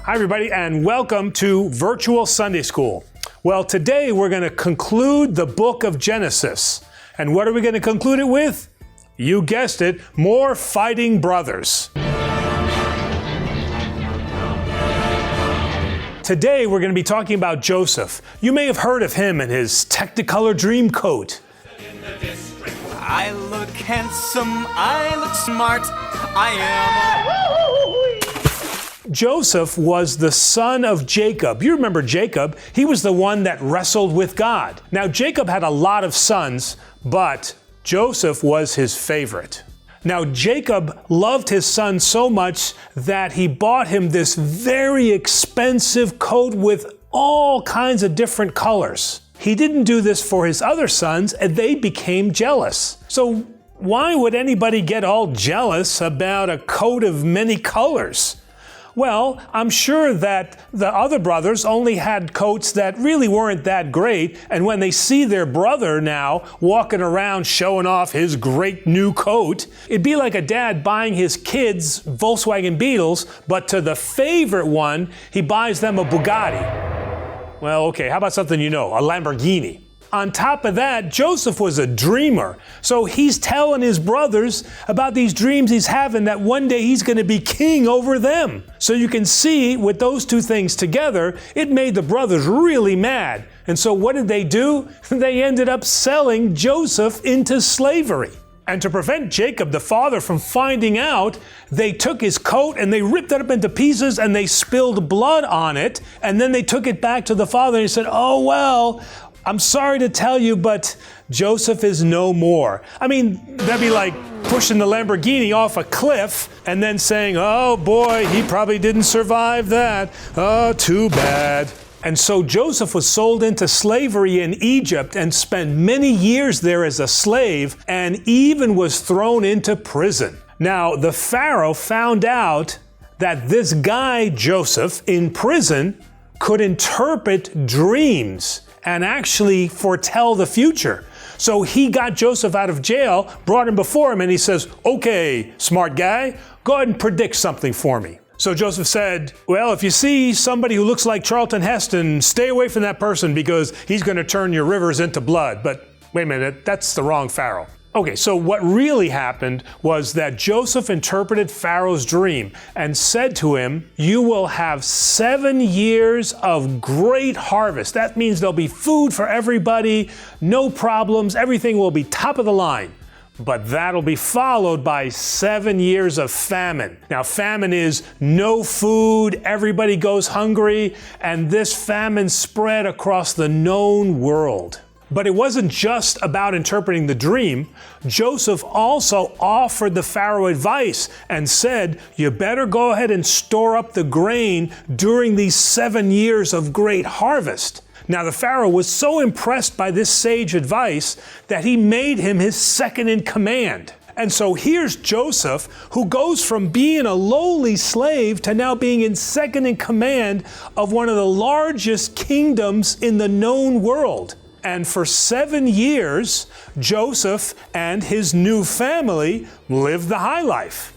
Hi, everybody, and welcome to Virtual Sunday School. Well, today we're going to conclude the book of Genesis. And what are we going to conclude it with? You guessed it, more fighting brothers. Today we're going to be talking about Joseph. You may have heard of him and his Technicolor dreamcoat. I look handsome, I look smart, I am Joseph was the son of Jacob. You remember Jacob? He was the one that wrestled with God. Now, Jacob had a lot of sons, but Joseph was his favorite. Now, Jacob loved his son so much that he bought him this very expensive coat with all kinds of different colors. He didn't do this for his other sons, and they became jealous. So why would anybody get all jealous about a coat of many colors? Well, I'm sure that the other brothers only had coats that really weren't that great, and when they see their brother now walking around showing off his great new coat, it'd be like a dad buying his kids Volkswagen Beetles, but to the favorite one, he buys them a Bugatti. Well, okay, how about something you know, a Lamborghini? On top of that, Joseph was a dreamer. So he's telling his brothers about these dreams he's having that one day he's going to be king over them. So you can see with those two things together, it made the brothers really mad. And so what did they do? They ended up selling Joseph into slavery. And to prevent Jacob, the father, from finding out, they took his coat and they ripped it up into pieces and they spilled blood on it. And then they took it back to the father and he said, "Oh, well, I'm sorry to tell you, but Joseph is no more." I mean, that'd be like pushing the Lamborghini off a cliff and then saying, "Oh boy, he probably didn't survive that. Oh, too bad." And so Joseph was sold into slavery in Egypt and spent many years there as a slave and even was thrown into prison. Now, the Pharaoh found out that this guy, Joseph, in prison, could interpret dreams and actually foretell the future. So he got Joseph out of jail, brought him before him, and he says, "Okay, smart guy, go ahead and predict something for me." So Joseph said, "Well, if you see somebody who looks like Charlton Heston, stay away from that person because he's going to turn your rivers into blood." But wait a minute, that's the wrong Pharaoh. Okay, so what really happened was that Joseph interpreted Pharaoh's dream and said to him, "You will have 7 years of great harvest." That means there'll be food for everybody, no problems, everything will be top of the line. But that'll be followed by 7 years of famine. Now, famine is no food, everybody goes hungry, and this famine spread across the known world. But it wasn't just about interpreting the dream. Joseph also offered the Pharaoh advice and said, "You better go ahead and store up the grain during these 7 years of great harvest." Now, the Pharaoh was so impressed by this sage advice that he made him his second in command. And so here's Joseph, who goes from being a lowly slave to now being in second in command of one of the largest kingdoms in the known world. And for 7 years, Joseph and his new family lived the high life.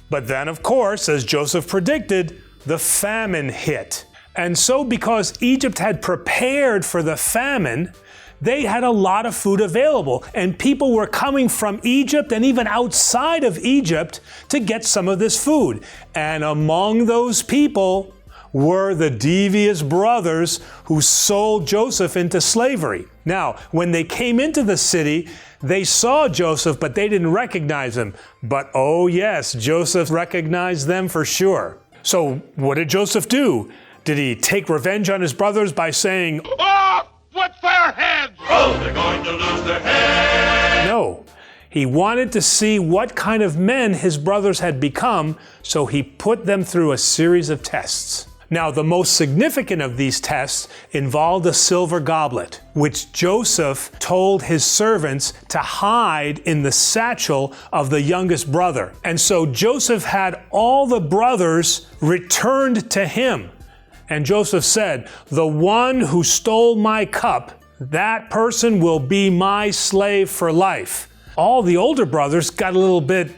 But then, of course, as Joseph predicted, the famine hit. And so because Egypt had prepared for the famine, they had a lot of food available. And people were coming from Egypt and even outside of Egypt to get some of this food. And among those people were the devious brothers who sold Joseph into slavery. Now, when they came into the city, they saw Joseph, but they didn't recognize him. But oh yes, Joseph recognized them for sure. So what did Joseph do? Did he take revenge on his brothers by saying, "Oh, what's their heads? Oh, they're going to lose their heads"? No. He wanted to see what kind of men his brothers had become, so he put them through a series of tests. Now, the most significant of these tests involved a silver goblet, which Joseph told his servants to hide in the satchel of the youngest brother. And so Joseph had all the brothers returned to him. And Joseph said, "The one who stole my cup, that person will be my slave for life." All the older brothers got a little bit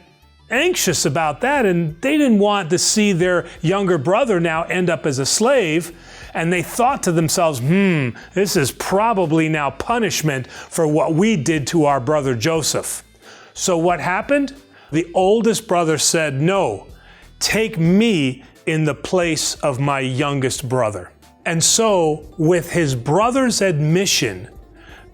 anxious about that, and they didn't want to see their younger brother now end up as a slave. And they thought to themselves, this is probably now punishment for what we did to our brother Joseph. So what happened? The oldest brother said, no, take me in the place of my youngest brother. And so, with his brother's admission,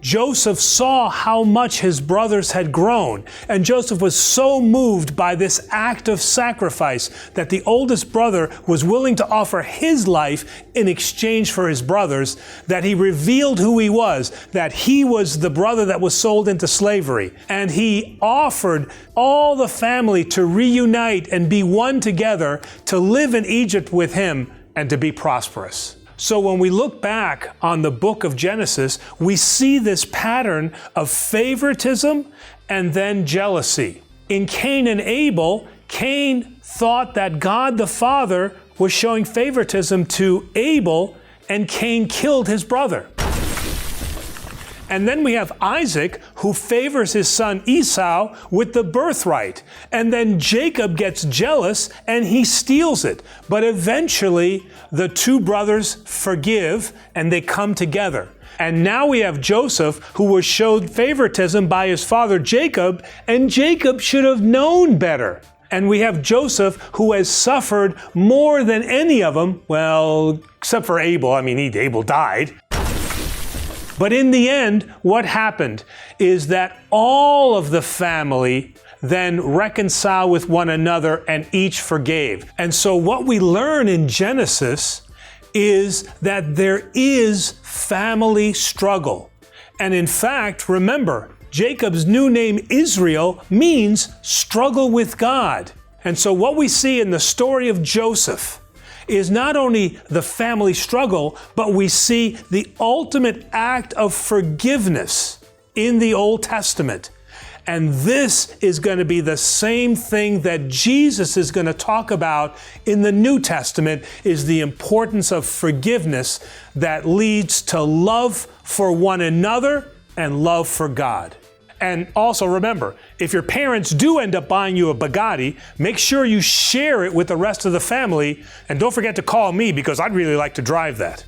Joseph saw how much his brothers had grown, and Joseph was so moved by this act of sacrifice that the oldest brother was willing to offer his life in exchange for his brothers, that he revealed who he was, that he was the brother that was sold into slavery, and he offered all the family to reunite and be one together, to live in Egypt with him and to be prosperous. So when we look back on the book of Genesis, we see this pattern of favoritism and then jealousy. In Cain and Abel, Cain thought that God the Father was showing favoritism to Abel, and Cain killed his brother. And then we have Isaac, who favors his son Esau with the birthright. And then Jacob gets jealous and he steals it. But eventually, the two brothers forgive and they come together. And now we have Joseph, who was showed favoritism by his father Jacob, and Jacob should have known better. And we have Joseph, who has suffered more than any of them, well, except for Abel. Abel died. But in the end, what happened is that all of the family then reconciled with one another and each forgave. And so what we learn in Genesis is that there is family struggle. And in fact, remember, Jacob's new name Israel means struggle with God. And so what we see in the story of Joseph is not only the family struggle, but we see the ultimate act of forgiveness in the Old Testament. And this is going to be the same thing that Jesus is going to talk about in the New Testament, is the importance of forgiveness that leads to love for one another and love for God. And also remember, if your parents do end up buying you a Bugatti, make sure you share it with the rest of the family, and don't forget to call me because I'd really like to drive that.